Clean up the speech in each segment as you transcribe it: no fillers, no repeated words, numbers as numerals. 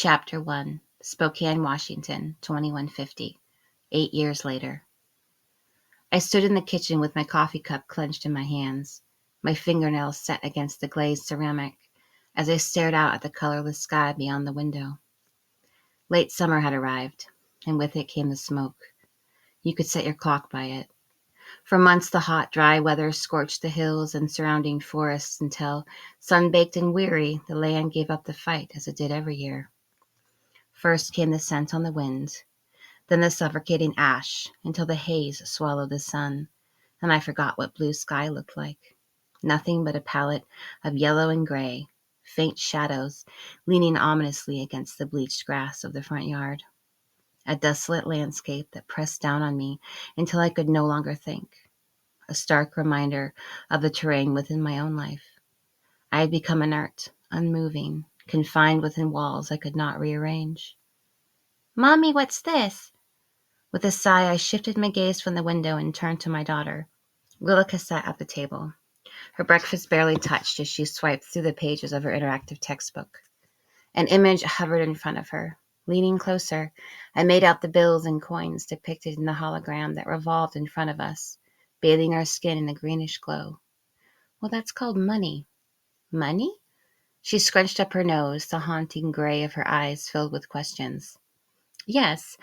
Chapter 1, Spokane, Washington, 2150. 8 years later. I stood in the kitchen with my coffee cup clenched in my hands, my fingernails set against the glazed ceramic, as I stared out at the colorless sky beyond the window. Late summer had arrived, and with it came the smoke. You could set your clock by it. For months the hot, dry weather scorched the hills and surrounding forests until, sun-baked and weary, the land gave up the fight as it did every year. First came the scent on the wind, then the suffocating ash, until the haze swallowed the sun, and I forgot what blue sky looked like. Nothing but a palette of yellow and gray, faint shadows leaning ominously against the bleached grass of the front yard. A desolate landscape that pressed down on me until I could no longer think. A stark reminder of the terrain within my own life. I had become inert, unmoving, confined within walls I could not rearrange. "Mommy, what's this?" With a sigh, I shifted my gaze from the window and turned to my daughter. Lilica sat at the table, her breakfast barely touched as she swiped through the pages of her interactive textbook. An image hovered in front of her. Leaning closer, I made out the bills and coins depicted in the hologram that revolved in front of us, bathing our skin in a greenish glow. "Well, that's called money." "Money?" She scrunched up her nose, the haunting gray of her eyes filled with questions. "Yes."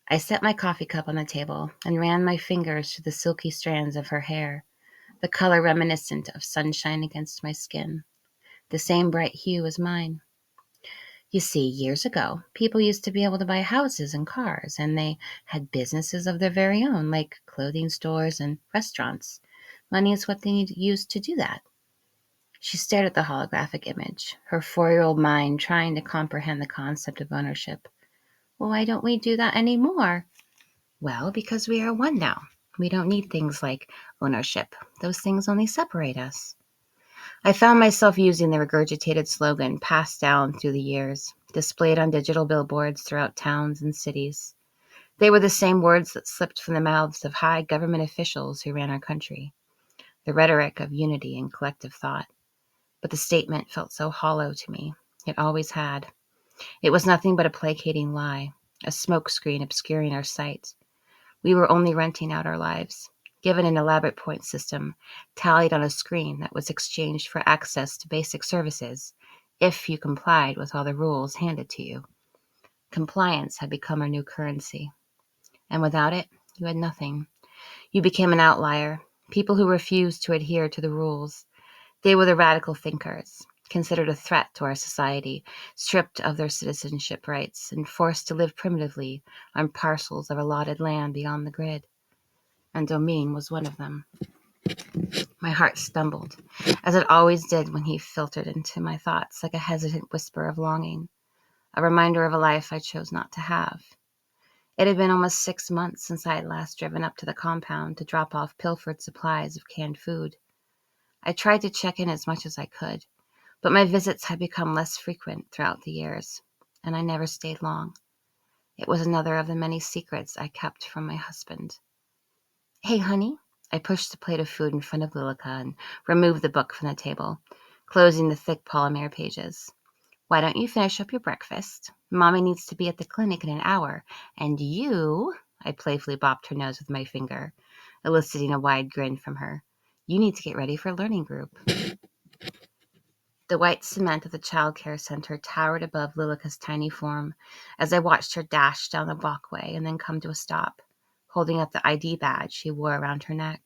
I set my coffee cup on the table and ran my fingers through the silky strands of her hair, the color reminiscent of sunshine against my skin, the same bright hue as mine. "You see, years ago, people used to be able to buy houses and cars, and they had businesses of their very own, like clothing stores and restaurants. Money is what they used to do that." She stared at the holographic image, her 4-year-old mind trying to comprehend the concept of ownership. "Well, why don't we do that anymore?" "Well, because we are one now. We don't need things like ownership. Those things only separate us." I found myself using the regurgitated slogan passed down through the years, displayed on digital billboards throughout towns and cities. They were the same words that slipped from the mouths of high government officials who ran our country, the rhetoric of unity and collective thought. But the statement felt so hollow to me. It always had. It was nothing but a placating lie, a smokescreen obscuring our sight. We were only renting out our lives, given an elaborate point system, tallied on a screen that was exchanged for access to basic services, if you complied with all the rules handed to you. Compliance had become our new currency, and without it, you had nothing. You became an outlier, people who refused to adhere to the rules. They were the radical thinkers, considered a threat to our society, stripped of their citizenship rights, and forced to live primitively on parcels of allotted land beyond the grid. And Domine was one of them. My heart stumbled, as it always did when he filtered into my thoughts like a hesitant whisper of longing, a reminder of a life I chose not to have. It had been almost 6 months since I had last driven up to the compound to drop off pilfered supplies of canned food. I tried to check in as much as I could, but my visits had become less frequent throughout the years, and I never stayed long. It was another of the many secrets I kept from my husband. "Hey, honey." I pushed the plate of food in front of Lilica and removed the book from the table, closing the thick polymer pages. "Why don't you finish up your breakfast? Mommy needs to be at the clinic in an hour, and you," I playfully bopped her nose with my finger, eliciting a wide grin from her, "you need to get ready for learning group." The white cement of the child care center towered above Lilica's tiny form as I watched her dash down the walkway and then come to a stop, holding up the ID badge she wore around her neck.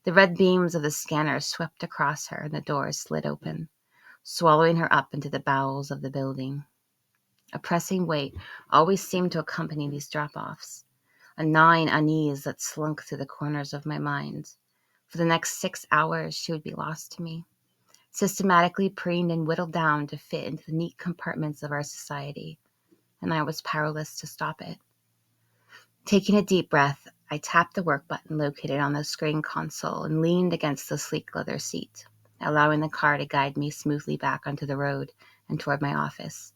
The red beams of the scanner swept across her and the doors slid open, swallowing her up into the bowels of the building. A pressing weight always seemed to accompany these drop-offs, a gnawing unease that slunk through the corners of my mind. For the next 6 hours, she would be lost to me, systematically preened and whittled down to fit into the neat compartments of our society, and I was powerless to stop it. Taking a deep breath, I tapped the work button located on the screen console and leaned against the sleek leather seat, allowing the car to guide me smoothly back onto the road and toward my office.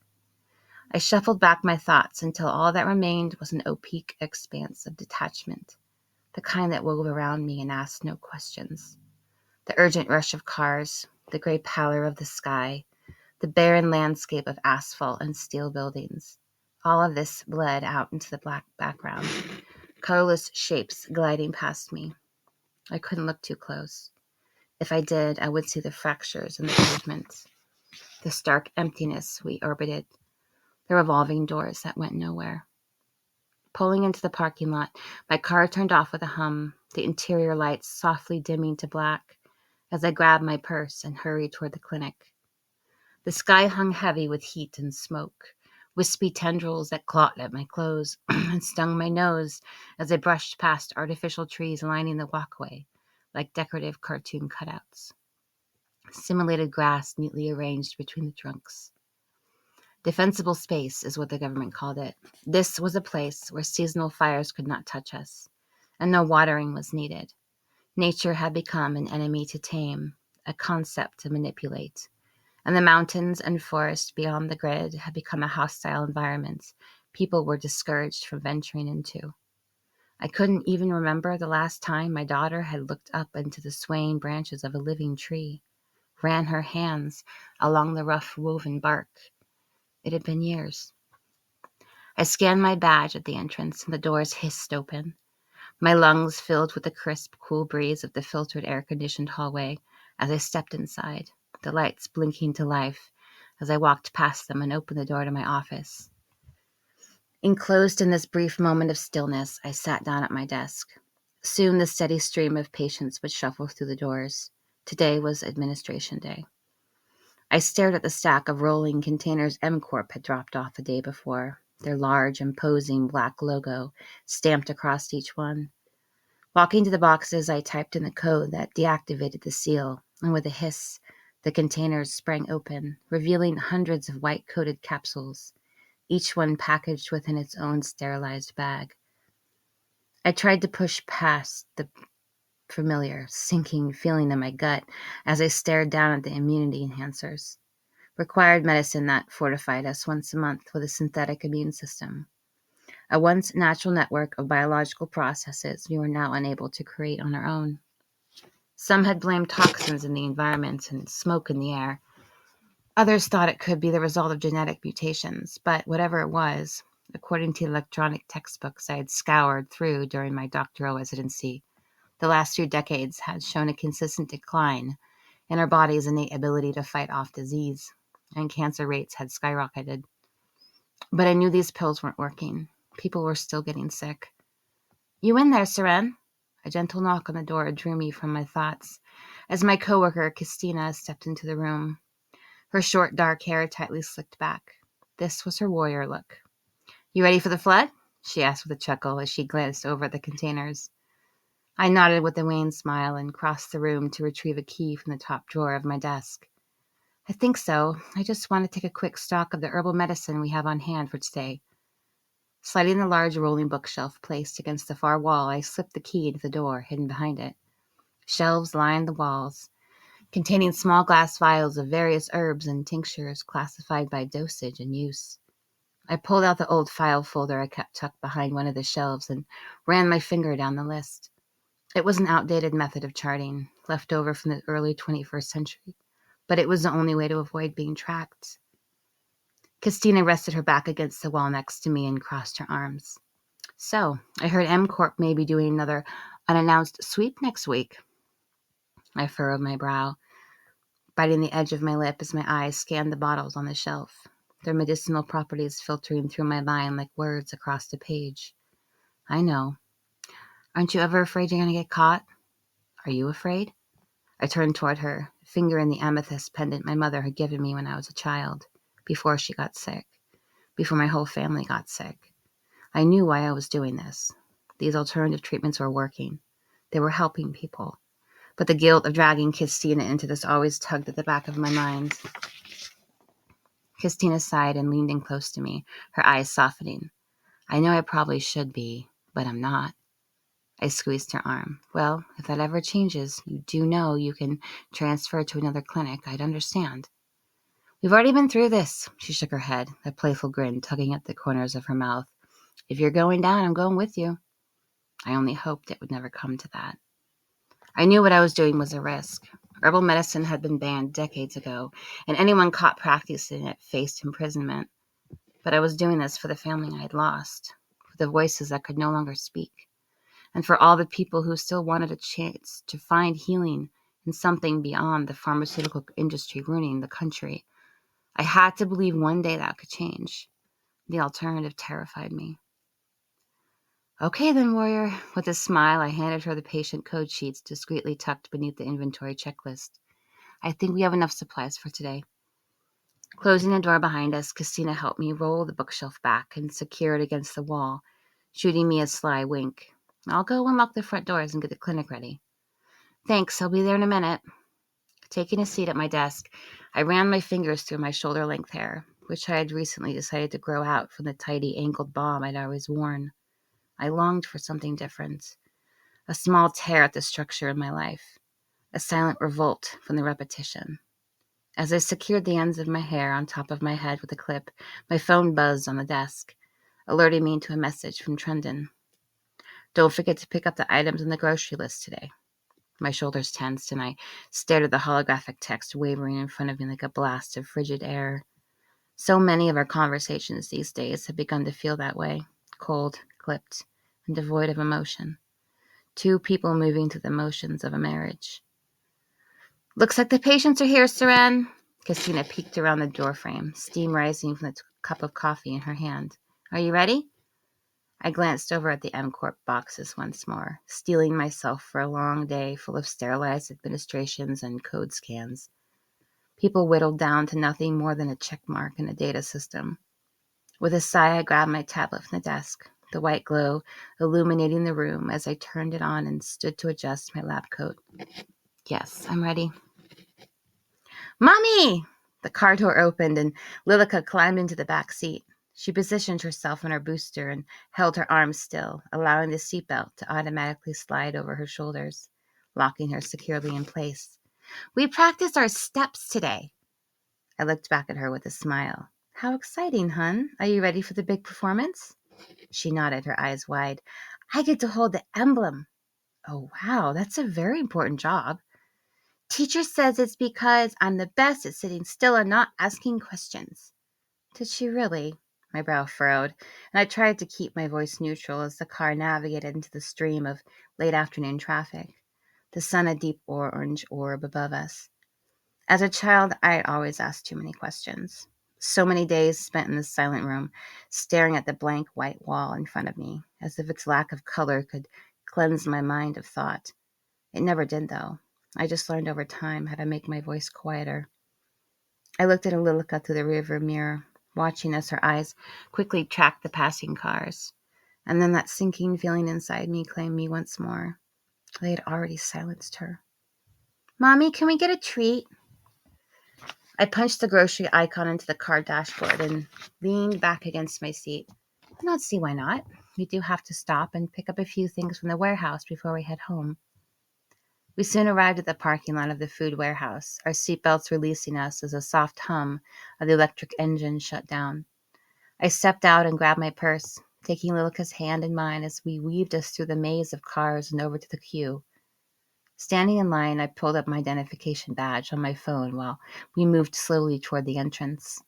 I shuffled back my thoughts until all that remained was an opaque expanse of detachment, the kind that wove around me and asked no questions. The urgent rush of cars, the gray pallor of the sky, the barren landscape of asphalt and steel buildings. All of this bled out into the black background, colorless shapes gliding past me. I couldn't look too close. If I did, I would see the fractures in the pavement, the stark emptiness we orbited, the revolving doors that went nowhere. Pulling into the parking lot, my car turned off with a hum, the interior lights softly dimming to black as I grabbed my purse and hurried toward the clinic. The sky hung heavy with heat and smoke, wispy tendrils that clawed at my clothes and stung my nose as I brushed past artificial trees lining the walkway like decorative cartoon cutouts. Simulated grass neatly arranged between the trunks. Defensible space is what the government called it. This was a place where seasonal fires could not touch us, and no watering was needed. Nature had become an enemy to tame, a concept to manipulate, and the mountains and forests beyond the grid had become a hostile environment people were discouraged from venturing into. I couldn't even remember the last time my daughter had looked up into the swaying branches of a living tree, ran her hands along the rough woven bark. It had been years. I scanned my badge at the entrance, and the doors hissed open. My lungs filled with the crisp, cool breeze of the filtered, air-conditioned hallway as I stepped inside, the lights blinking to life as I walked past them and opened the door to my office. Enclosed in this brief moment of stillness, I sat down at my desk. Soon the steady stream of patients would shuffle through the doors. Today was administration day. I stared at the stack of rolling containers M Corp had dropped off the day before, their large, imposing black logo stamped across each one. Walking to the boxes, I typed in the code that deactivated the seal, and with a hiss, the containers sprang open, revealing hundreds of white-coated capsules, each one packaged within its own sterilized bag. I tried to push past the familiar, sinking feeling in my gut as I stared down at the immunity enhancers. Required medicine that fortified us once a month with a synthetic immune system. A once natural network of biological processes we were now unable to create on our own. Some had blamed toxins in the environment and smoke in the air. Others thought it could be the result of genetic mutations, but whatever it was, according to electronic textbooks I had scoured through during my doctoral residency, the last few decades had shown a consistent decline in our body's innate ability to fight off disease, and cancer rates had skyrocketed. But I knew these pills weren't working. People were still getting sick. "You in there, Seren?" A gentle knock on the door drew me from my thoughts as my coworker, Christina, stepped into the room. Her short, dark hair tightly slicked back. This was her warrior look. "You ready for the flood?" she asked with a chuckle as she glanced over at the containers. I nodded with a wan smile and crossed the room to retrieve a key from the top drawer of my desk. "I think so. I just want to take a quick stock of the herbal medicine we have on hand for today." Sliding the large rolling bookshelf placed against the far wall, I slipped the key into the door, hidden behind it. Shelves lined the walls, containing small glass vials of various herbs and tinctures classified by dosage and use. I pulled out the old file folder I kept tucked behind one of the shelves and ran my finger down the list. It was an outdated method of charting, left over from the early 21st century, but it was the only way to avoid being tracked. Christina rested her back against the wall next to me and crossed her arms. "So, I heard M Corp may be doing another unannounced sweep next week." I furrowed my brow, biting the edge of my lip as my eyes scanned the bottles on the shelf, their medicinal properties filtering through my mind like words across the page. "I know. Aren't you ever afraid you're going to get caught?" "Are you afraid?" I turned toward her, finger in the amethyst pendant my mother had given me when I was a child, before she got sick, before my whole family got sick. I knew why I was doing this. These alternative treatments were working. They were helping people. But the guilt of dragging Christina into this always tugged at the back of my mind. Christina sighed and leaned in close to me, her eyes softening. "I know I probably should be, but I'm not." I squeezed her arm. "Well, if that ever changes, you do know you can transfer to another clinic. I'd understand." "We've already been through this." She shook her head, a playful grin tugging at the corners of her mouth. "If you're going down, I'm going with you." I only hoped it would never come to that. I knew what I was doing was a risk. Herbal medicine had been banned decades ago, and anyone caught practicing it faced imprisonment. But I was doing this for the family I had lost, for the voices that could no longer speak, and for all the people who still wanted a chance to find healing in something beyond the pharmaceutical industry ruining the country. I had to believe one day that could change. The alternative terrified me. Okay then, warrior. With a smile, I handed her the patient code sheets discreetly tucked beneath the inventory checklist. I think we have enough supplies for today. Closing the door behind us, Christina helped me roll the bookshelf back and secure it against the wall, shooting me a sly wink. I'll go unlock the front doors and get the clinic ready. Thanks, I'll be there in a minute. Taking a seat at my desk, I ran my fingers through my shoulder-length hair, which I had recently decided to grow out from the tidy angled bob I'd always worn. I longed for something different, a small tear at the structure of my life, a silent revolt from the repetition. As I secured the ends of my hair on top of my head with a clip, my phone buzzed on the desk, alerting me to a message from Trendon. Don't forget to pick up the items on the grocery list today. My shoulders tensed, and I stared at the holographic text wavering in front of me like a blast of frigid air. So many of our conversations these days have begun to feel that way, cold, clipped, and devoid of emotion. Two people moving through the motions of a marriage. Looks like the patients are here, Seren. Christina peeked around the doorframe, steam rising from the cup of coffee in her hand. Are you ready? I glanced over at the M-Corp boxes once more, steeling myself for a long day full of sterilized administrations and code scans. People whittled down to nothing more than a check mark in a data system. With a sigh, I grabbed my tablet from the desk, the white glow illuminating the room as I turned it on and stood to adjust my lab coat. Yes, I'm ready. Mommy! The car door opened and Lilica climbed into the back seat. She positioned herself on her booster and held her arms still, allowing the seatbelt to automatically slide over her shoulders, locking her securely in place. We practiced our steps today. I looked back at her with a smile. How exciting, hun. Are you ready for the big performance? She nodded, her eyes wide. I get to hold the emblem. Oh, wow, that's a very important job. Teacher says it's because I'm the best at sitting still and not asking questions. Did she really? My brow furrowed, and I tried to keep my voice neutral as the car navigated into the stream of late afternoon traffic, the sun a deep orange orb above us. As a child, I had always asked too many questions. So many days spent in the silent room, staring at the blank white wall in front of me, as if its lack of color could cleanse my mind of thought. It never did, though. I just learned over time how to make my voice quieter. I looked at Lilica through the rearview mirror, watching as her eyes quickly tracked the passing cars. And then that sinking feeling inside me claimed me once more. They had already silenced her. Mommy, can we get a treat? I punched the grocery icon into the car dashboard and leaned back against my seat. I don't see why not. We do have to stop and pick up a few things from the warehouse before we head home. We soon arrived at the parking lot of the food warehouse, our seatbelts releasing us as a soft hum of the electric engine shut down. I stepped out and grabbed my purse, taking Lilica's hand in mine as we weaved us through the maze of cars and over to the queue. Standing in line, I pulled up my identification badge on my phone while we moved slowly toward the entrance.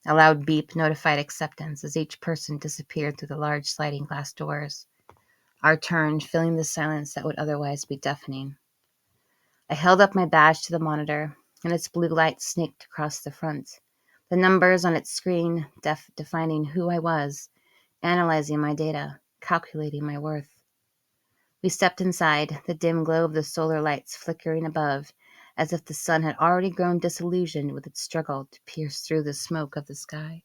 A loud beep notified acceptance as each person disappeared through the large sliding glass doors. Our turn, filling the silence that would otherwise be deafening. I held up my badge to the monitor, and its blue light snaked across the front. The numbers on its screen defining who I was, analyzing my data, calculating my worth. We stepped inside, the dim glow of the solar lights flickering above, as if the sun had already grown disillusioned with its struggle to pierce through the smoke of the sky.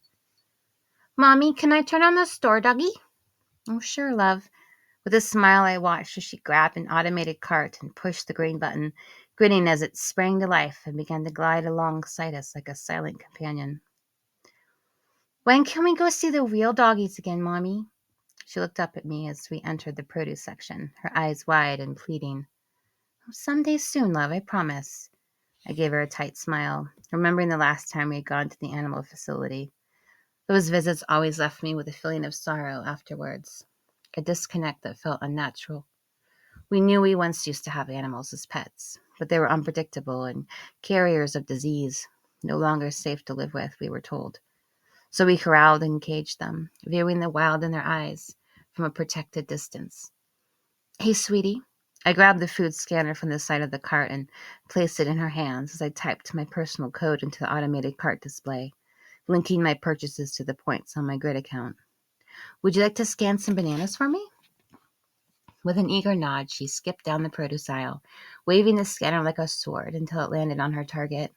Mommy, can I turn on the store, doggy? Oh, sure, love. With a smile, I watched as she grabbed an automated cart and pushed the green button, grinning as it sprang to life and began to glide alongside us like a silent companion. When can we go see the real doggies again, Mommy? She looked up at me as we entered the produce section, her eyes wide and pleading. Oh, someday soon, love, I promise. I gave her a tight smile, remembering the last time we had gone to the animal facility. Those visits always left me with a feeling of sorrow afterwards, a disconnect that felt unnatural. We knew we once used to have animals as pets, but they were unpredictable and carriers of disease, no longer safe to live with, we were told. So we corralled and caged them, viewing the wild in their eyes from a protected distance. Hey, sweetie. I grabbed the food scanner from the side of the cart and placed it in her hands as I typed my personal code into the automated cart display, linking my purchases to the points on my grid account. Would you like to scan some bananas for me? With an eager nod, she skipped down the produce aisle, waving the scanner like a sword until it landed on her target.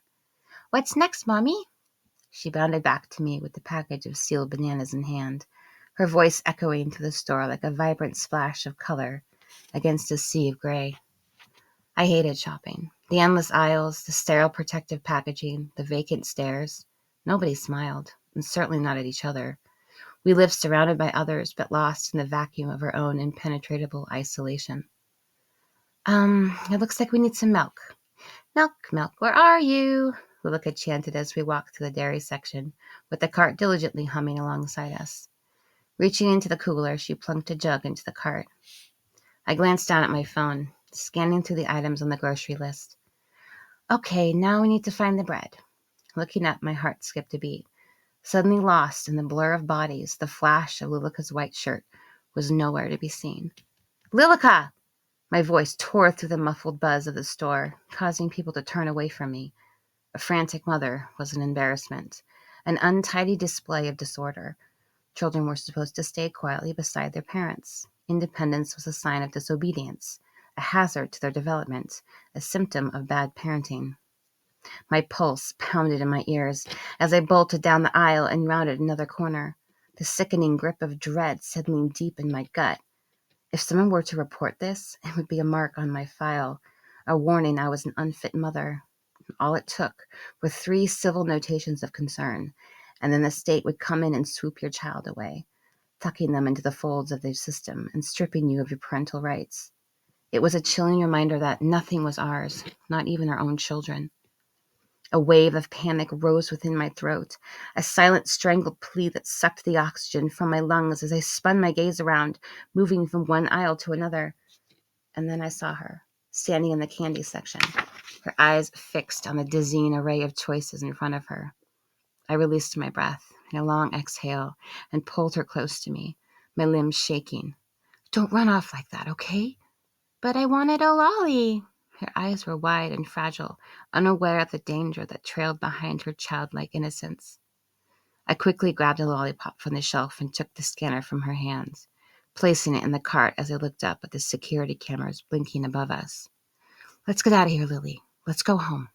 What's next, Mommy? She bounded back to me with the package of sealed bananas in hand, her voice echoing through the store like a vibrant splash of color against a sea of gray. I hated shopping. The endless aisles, the sterile protective packaging, the vacant stares. Nobody smiled, and certainly not at each other. We lived surrounded by others, but lost in the vacuum of our own impenetrable isolation. It looks like we need some milk. Milk, milk, where are you? Lilika chanted as we walked to the dairy section, with the cart diligently humming alongside us. Reaching into the cooler, she plunked a jug into the cart. I glanced down at my phone, scanning through the items on the grocery list. Okay, now we need to find the bread. Looking up, my heart skipped a beat. Suddenly lost in the blur of bodies, the flash of Lilika's white shirt was nowhere to be seen. Lilika! My voice tore through the muffled buzz of the store, causing people to turn away from me. A frantic mother was an embarrassment, an untidy display of disorder. Children were supposed to stay quietly beside their parents. Independence was a sign of disobedience, a hazard to their development, a symptom of bad parenting. My pulse pounded in my ears as I bolted down the aisle and rounded another corner, the sickening grip of dread settling deep in my gut. If someone were to report this, it would be a mark on my file, a warning I was an unfit mother. All it took were 3 civil notations of concern, and then the state would come in and swoop your child away, tucking them into the folds of their system and stripping you of your parental rights. It was a chilling reminder that nothing was ours, not even our own children. A wave of panic rose within my throat, a silent strangled plea that sucked the oxygen from my lungs as I spun my gaze around, moving from one aisle to another. And then I saw her, standing in the candy section, her eyes fixed on the dizzying array of choices in front of her. I released my breath in a long exhale and pulled her close to me, my limbs shaking. Don't run off like that, okay? But I wanted a lolly. Her eyes were wide and fragile, unaware of the danger that trailed behind her childlike innocence. I quickly grabbed a lollipop from the shelf and took the scanner from her hands, placing it in the cart as I looked up at the security cameras blinking above us. Let's get out of here, Lily. Let's go home.